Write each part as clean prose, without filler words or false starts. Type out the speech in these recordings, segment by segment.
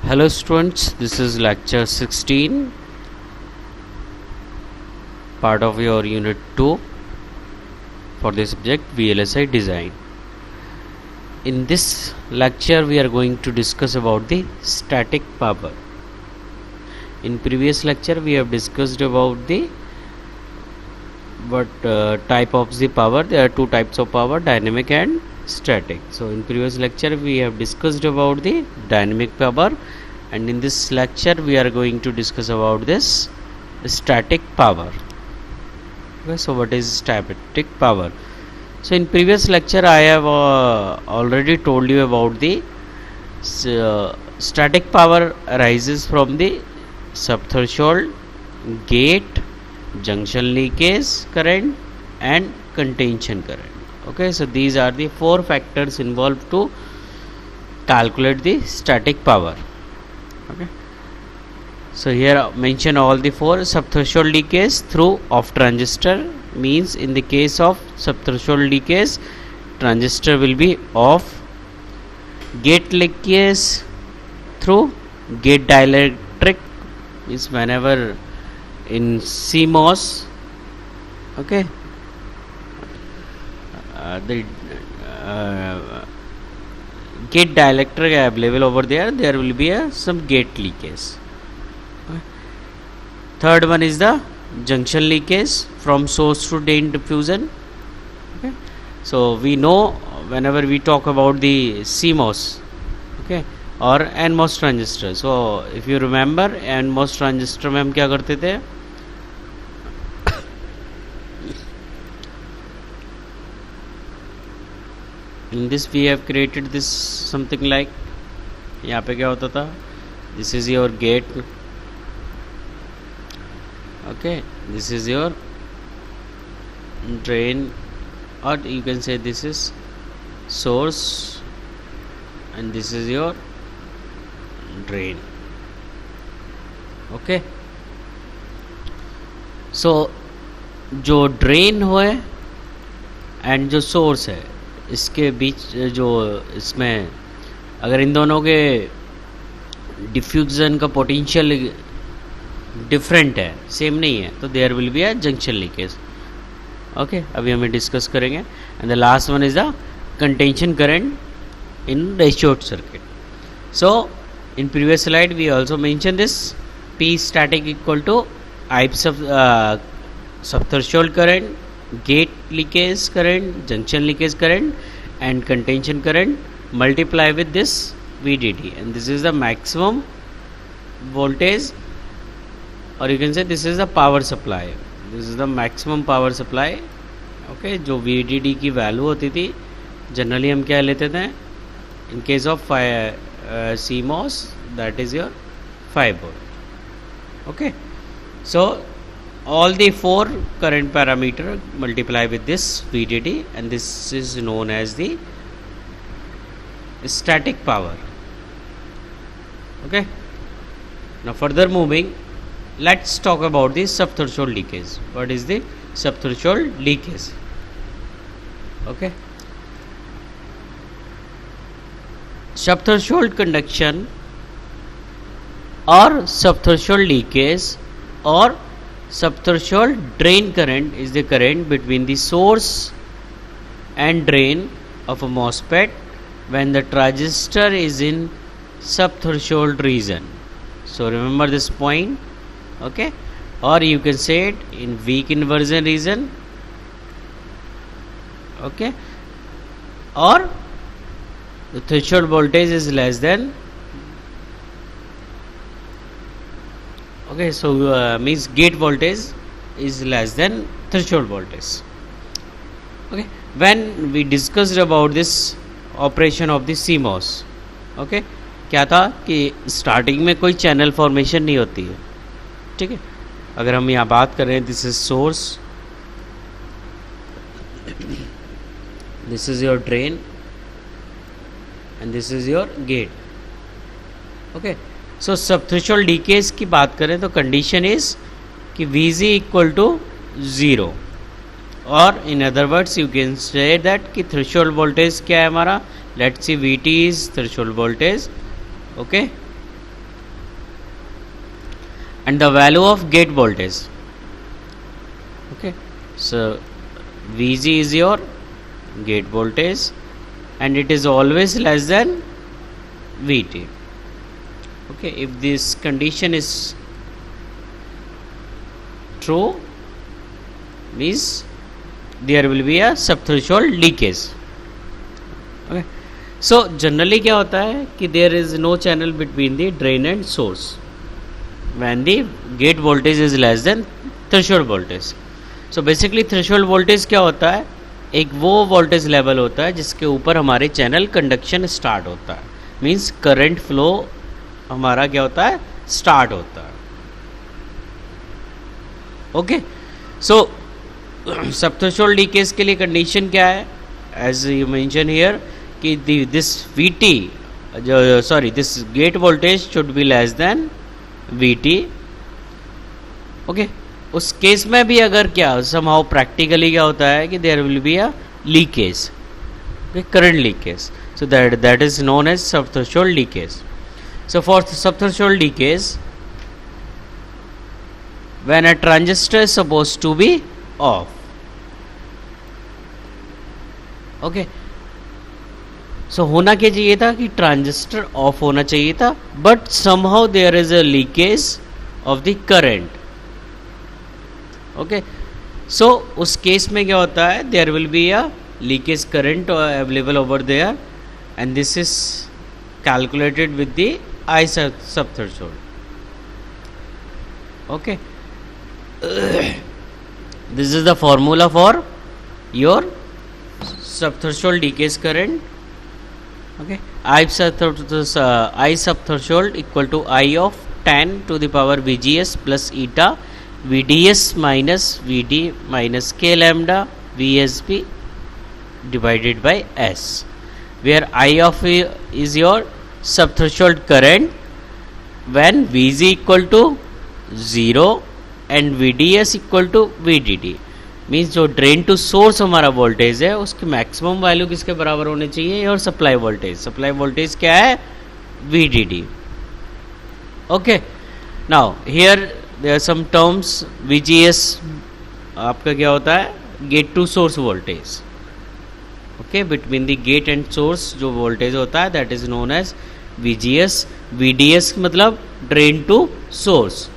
Hello students, this is lecture 16, part of your unit 2 for the subject VLSI design. In this lecture we are going to discuss about the static power. In previous lecture we have discussed about the type of the power. There are two types of power, dynamic and static. So in previous lecture we have discussed about the dynamic power, and in this lecture we are going to discuss about this static power. Okay, so what is static power? So in previous lecture I have already told you about the static power arises from the subthreshold, gate, junction leakage current and contention current. Okay, so these are the four factors involved to calculate the static power. Okay, so here mention all the four. Subthreshold leakage through off transistor means in the case of subthreshold leakage transistor will be off. Gate leakage through gate dielectric means whenever in CMOS, okay, the gate dielectric available over there, there will be some gate leakage. Okay. Third one is the junction leakage from source to drain diffusion. Okay, so we know whenever we talk about the CMOS, okay, और NMOS transistor. So if you remember NMOS transistor में हम क्या करते थे, in this we have created this something like, यहाँ पे क्या होता था, this is your gate, okay, this is your drain, or you can say this is source and this is your drain. Okay, so जो drain है and जो source है इसके बीच जो इसमें अगर इन दोनों के डिफ्यूजन का पोटेंशियल डिफरेंट है, सेम नहीं है, तो there will be a junction leakage. Okay, अभी हमें डिस्कस करेंगे. And the last one is the contention current in ratioed circuit. So in previous slide we also mentioned this P static equal to I subthreshold current, gate leakage current, junction leakage current and contention current multiply with this VDD, and this is the maximum voltage, or you can say this is the power supply. This is the maximum power supply. Okay, जो VDD की value होती थी generally हम क्या लेते थे, in case of CMOS that is your 5 volt. Okay, so all the four current parameter multiply with this VDD, and this is known as the static power. Okay, now further moving, let's talk about the subthreshold leakage. What is the subthreshold leakage? Okay, subthreshold conduction or subthreshold leakage or subthreshold drain current is the current between the source and drain of a MOSFET when the transistor is in subthreshold region. So remember this point. Okay, or you can say it in weak inversion region. Okay, or the threshold voltage is less than, okay, so means gate voltage is less than threshold voltage. Okay, when we discussed about this operation of the CMOS, okay, क्या था कि starting में कोई channel formation नहीं होती है. ठीक है, अगर हम यहाँ बात करें, this is source, this is your drain and this is your gate. Okay, so subthreshold leakage की बात करें तो condition is कि Vg equal to 0, और in other words you can say that कि threshold voltage क्या है हमारा, let's see Vt is threshold voltage. Okay, and the value of gate voltage. Okay, so Vg is your gate voltage and it is always less than Vt. Okay, if this condition is true, means there will be a subthreshold leakage. Okay, so generally क्या होता है कि there is no channel between the drain and source when the gate voltage is less than threshold voltage. So basically threshold voltage क्या होता है, एक वो voltage level होता है जिसके ऊपर हमारे चैनल कंडक्शन स्टार्ट होता है, मीन्स करंट फ्लो हमारा क्या होता है, स्टार्ट होता है. ओके, सो सबथ्रेशोल्ड लीकेज के लिए कंडीशन क्या है, एज यू मेंशन हियर कि this Vt this gate voltage should be less than Vt. Okay, उस केस में भी अगर क्या समहाउ प्रैक्टिकली क्या होता है कि there will be a leakage, current leakage. So that is known as subthreshold leakage. So for subthreshold leakage, when a transistor is supposed to be off, okay, so होना क्या चाहिए था कि ट्रांजिस्टर ऑफ होना चाहिए था, but somehow there is a leakage of the current. Okay, so उस case में क्या होता है, there will be a leakage current available over there, and this is calculated with the I subthreshold. Okay, this is the formula for your subthreshold leakage current. Okay, I subthreshold equal to I of 10 to the power Vgs plus eta Vds minus Vd minus k lambda Vsb divided by S, where I of is your subthreshold current when Vg equal to 0 and Vds equal to Vdd. Means जो drain to source हमारा voltage है उसकी maximum value किसके बराबर होनी चाहिए, और supply voltage क्या है, Vdd. Okay, now here there are some terms. Vgs आपका क्या होता है, gate to source voltage. Okay, between the gate and source जो वोल्टेज होता है that is known as Vgs. Vds मतलब ड्रेन टू सोर्स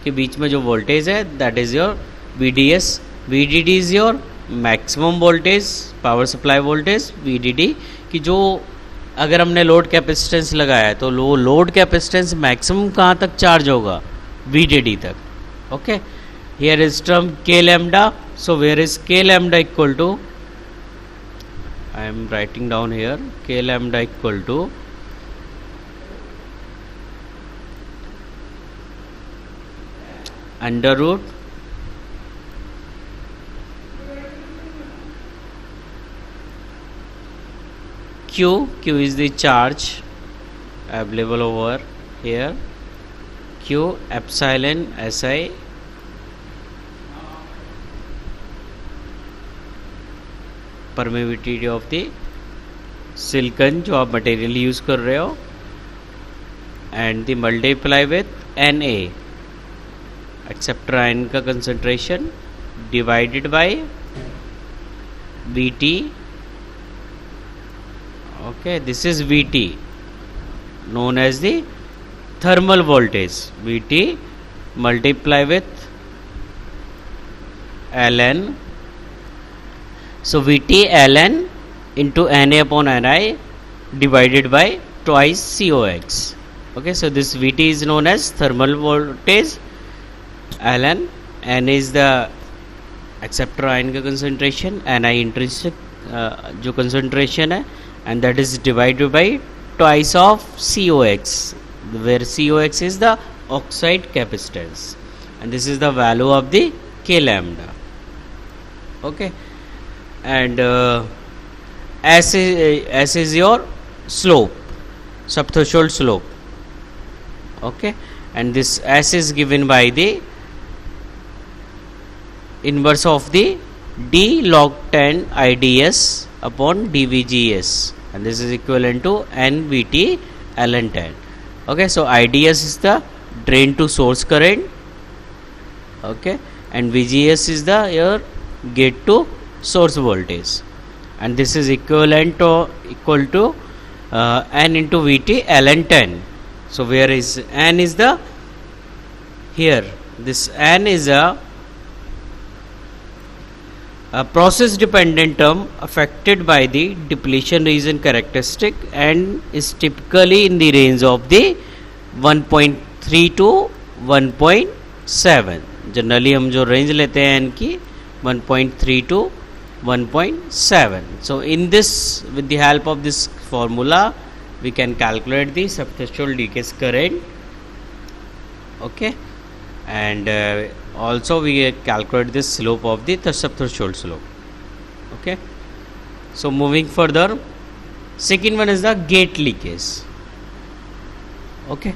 के बीच में जो वोल्टेज है that is your Vds. Vdd is your maximum voltage, power supply voltage. Vdd कि जो अगर हमने लोड कैपेसिटेंस लगाया है तो लोड कैपेसिटेंस मैक्सिमम कहाँ तक चार्ज होगा, Vdd तक. Okay, here is term k lambda. So where is k lambda equal to, I am writing down here, k lambda equal to under root Q is the charge available over here, Q epsilon Si permeability of the silicon जो आप material use कर रहे हो, and the multiply with Na acceptor ion का concentration divided by Vt. Okay, this is Vt known as the thermal voltage. Vt multiply with ln. So Vt ln into Na upon Ni divided by twice Cox. Okay, so this Vt is known as thermal voltage, ln Na is the acceptor ion का concentration, Ni intrinsic जो concentration है, and that is divided by twice of Cox, where Cox is the oxide capacitance, and this is the value of the k lambda. Okay, and S is your slope, subthreshold slope. Okay, and this S is given by the inverse of the d log 10 IDS upon dVGS, and this is equivalent to NVT ln 10. Okay, so IDS is the drain to source current okay, and VGS is the your gate to source voltage, and this is equivalent to equal to N into VT ln 10. So where is N is the here, this N is a process dependent term affected by the depletion region characteristic and is typically in the range of the 1.3 to 1.7. Generally हम जो range लेते हैं इनकी 1.3 to 1.7. So in this, with the help of this formula, we can calculate the subthreshold leakage current, okay, and also we calculate the slope of the subthreshold slope, okay. So moving further, second one is the gate leakage, okay.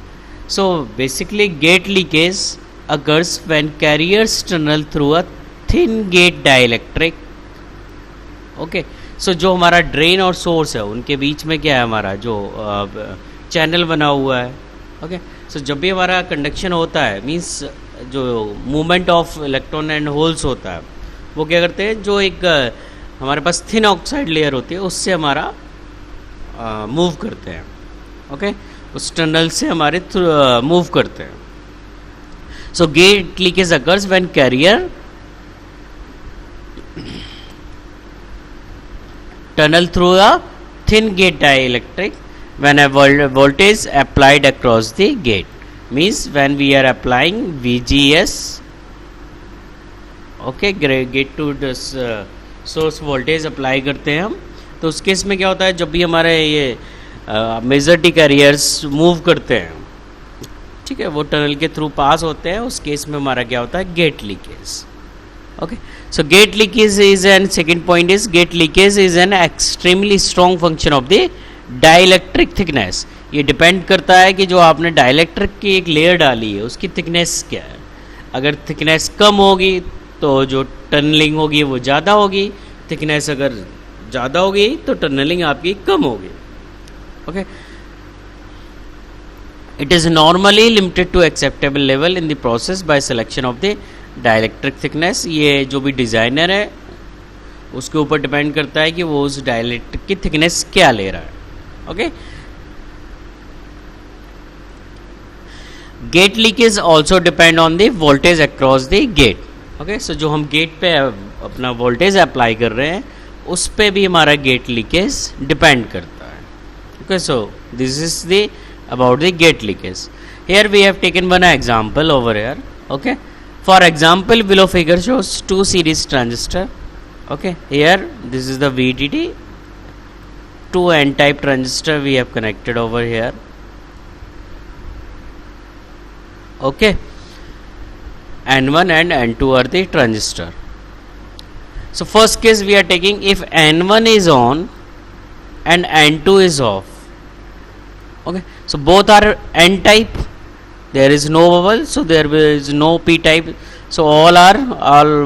So basically gate leakage occurs when carriers tunnel through a thin gate dielectric, okay. सो जो हमारा drain और source है उनके बीच में क्या है, हमारा जो चैनल बना हुआ है, ओके. सो जब भी हमारा कंडक्शन होता है, मींस जो movement of electron and holes होता है, वो क्या करते हैं, जो एक हमारे पास थिन ऑक्साइड लेयर होती है उससे हमारा मूव करते हैं, ओके, उस टनल से हमारे मूव करते हैं. So gate leakage occurs when carrier tunnel through a thin gate dielectric when a voltage applied across the gate, means when we are applying VGS, okay, gate to this source voltage apply करते हैं हम. तो उस case में क्या होता है, जब भी हमारे ये मेजॉरिटी कैरियर्स मूव करते हैं, ठीक है, वो टनल के थ्रू पास होते हैं, उस केस में हमारा क्या होता है, gate leakage, okay. So gate leakage is, and second point is gate leakage is an extremely strong function of the dielectric thickness. ये डिपेंड करता है कि जो आपने डाइलेक्ट्रिक की एक लेयर डाली है उसकी थिकनेस क्या है. अगर थिकनेस कम होगी तो जो टनलिंग होगी वो ज़्यादा होगी, थिकनेस अगर ज़्यादा होगी तो टनलिंग आपकी कम होगी, okay. It is normally limited to acceptable level in the process by selection of the dielectric thickness. ये जो भी डिज़ाइनर है उसके ऊपर डिपेंड करता है कि वो उस डाइलेक्ट्रिक की थिकनेस क्या ले रहा है, okay. Gate leakage also depend on the voltage across the gate, okay. So जो हम गेट पे अपना वोल्टेज अप्लाई कर रहे हैं उस पे भी हमारा गेट लीकेज डिपेंड करता है, okay. So this is the about the gate leakage. Here we have taken one example over here, okay. For example, below figure shows two series transistor, okay. Here this is the VDD, two n-type transistor we have connected over here, okay. N1 and N2 are the transistor. So first case we are taking if N1 is on and N2 is off, okay. So both are n type, there is no bubble, so there is no p type, so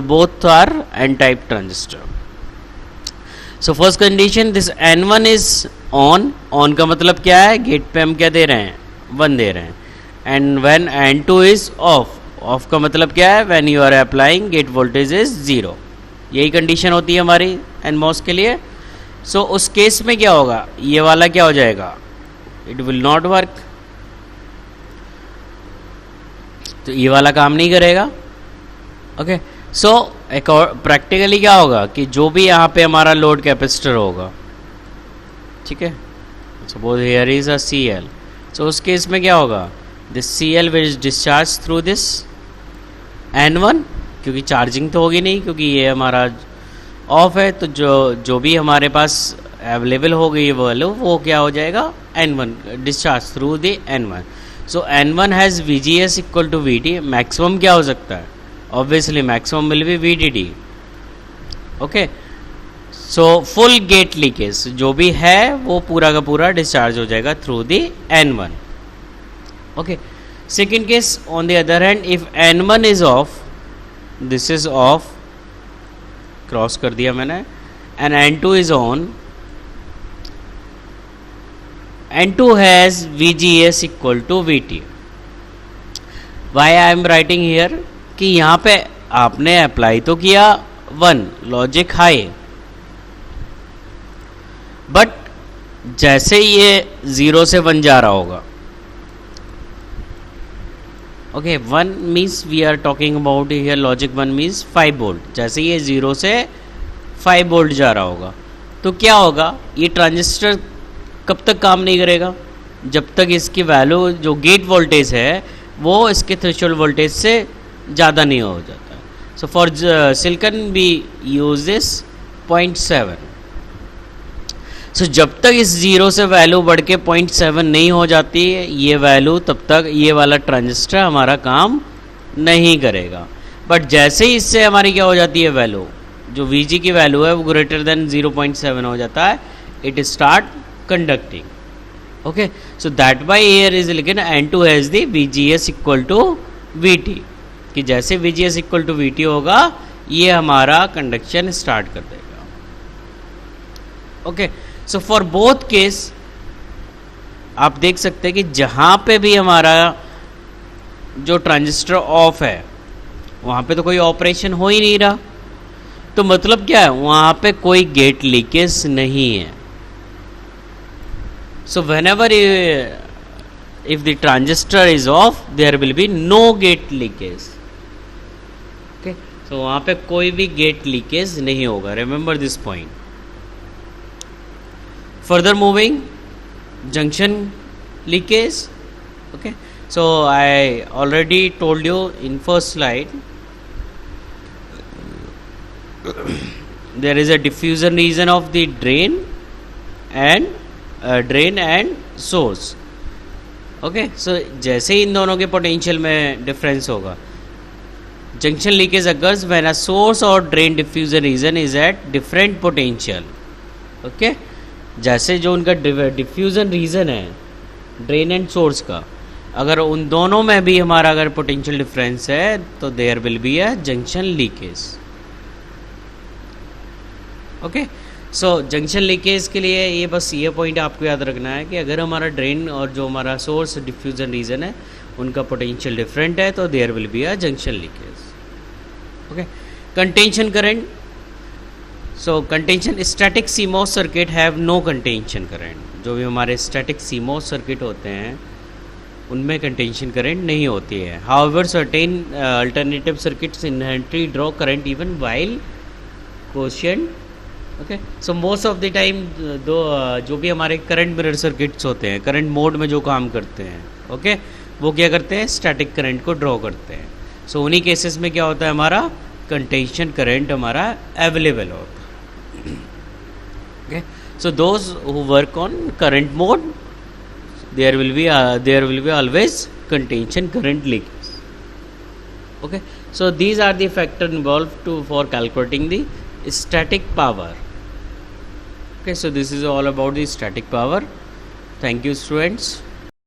both are n type transistor. So first condition, this n1 is on का मतलब क्या है, gate पे हम क्या दे रहे हैं, 1 दे रहे हैं, and when n2 is off का मतलब क्या है, when you are applying gate voltage is 0. यही कंडीशन होती है हमारी nMOS के लिए. so उस केस में क्या होगा, ये वाला क्या हो जाएगा, इट विल नॉट वर्क, तो ये वाला काम नहीं करेगा, ओके. सो एक और प्रैक्टिकली क्या होगा कि जो भी यहाँ पे हमारा लोड कैपेसिटर होगा, ठीक है, suppose here is a CL, सो उस केस में क्या होगा, this CL will discharge through this N1, क्योंकि चार्जिंग तो होगी नहीं क्योंकि ये हमारा ऑफ है, तो जो भी हमारे पास अवेलेबल हो गई वो क्या हो जाएगा, N1 discharge through the N1. So N1 has VGS equal to VT. Maximum क्या हो सकता है, obviously maximum will be VDD, okay. So full gate leakage जो भी है वो पूरा का पूरा डिस्चार्ज हो जाएगा through the N1, okay. Second case on the other hand, if N1 is of, this is of, cross कर दिया मैंने, and N2 is on, N2 has VGS equal to VT. Why I am writing here, कि यहाँ पे आपने apply तो किया 1 logic high, but जैसे ये 0 से 1 जा रहा होगा, okay 1 means we are talking about here logic 1 means 5 volt, जैसे ये 0 से 5 वोल्ट जा रहा होगा तो क्या होगा, ये ट्रांजिस्टर कब तक काम नहीं करेगा, जब तक इसकी वैल्यू जो गेट वोल्टेज है वो इसके थ्रेशोल्ड वोल्टेज से ज़्यादा नहीं हो जाता है. So for silicon we use this 0.7. So जब तक इस 0 से वैल्यू बढ़ के 0.7 नहीं हो जाती है ये वैल्यू, तब तक ये वाला ट्रांजिस्टर हमारा काम नहीं करेगा. बट जैसे ही इससे हमारी क्या हो जाती है वैल्यू, जो Vg की वैल्यू है वो ग्रेटर देन 0.7 हो जाता है, it start conducting. Okay, so that by here is लिखन N2 has the VGS equal to VT, कि जैसे VGS इक्वल टू VT होगा ये हमारा कंडक्शन स्टार्ट कर देगा. Okay, so for both case आप देख सकते हैं कि जहां पे भी हमारा जो ट्रांजिस्टर ऑफ है वहां पे तो कोई ऑपरेशन हो ही नहीं रहा, तो मतलब क्या है, वहां पे कोई गेट लीकेज नहीं है. So whenever if the transistor is off, there will be no gate leakage. Okay, so वहाँ पे कोई भी gate leakage नहीं होगा. Remember this point. Further moving, junction leakage. Okay, so I already told you in first slide. There is a diffusion region of the drain and source. Okay, so जैसे ही इन दोनों के पोटेंशियल में difference होगा, junction leakage occurs when a source और drain diffusion region is at different potential. Okay, जैसे जो उनका डिफ्यूजन रीजन है ड्रेन एंड सोर्स का, अगर उन दोनों में भी हमारा अगर पोटेंशियल डिफरेंस है तो there will be a junction leakage. Okay, so junction leakage के लिए ये बस ये पॉइंट आपको याद रखना है कि अगर हमारा ड्रेन और जो हमारा सोर्स डिफ्यूजन रीजन है उनका पोटेंशियल डिफरेंट है तो there will be a junction leakage. Okay, contention current. So contention static CMOS circuit have no contention current. जो भी हमारे स्टैटिक सीमॉस सर्किट होते हैं उनमें कंटेंशन करंट नहीं होती है. However certain alternative circuits inherently draw current even while quotient. Okay, so most of the time जो भी हमारे करंट मिरर सर्किट्स होते हैं, करंट मोड में जो काम करते हैं, ओके वो क्या करते हैं, स्टैटिक करंट को ड्रॉ करते हैं. सो उन्हीं केसेस में क्या होता है, हमारा कंटेंशन करंट हमारा अवेलेबल होता है. Okay, so those who work on current mode there will be always contention current leakage. Okay, so these are the factor involve for calculating the static power. Okay, so this is all about the static power. Thank you, students.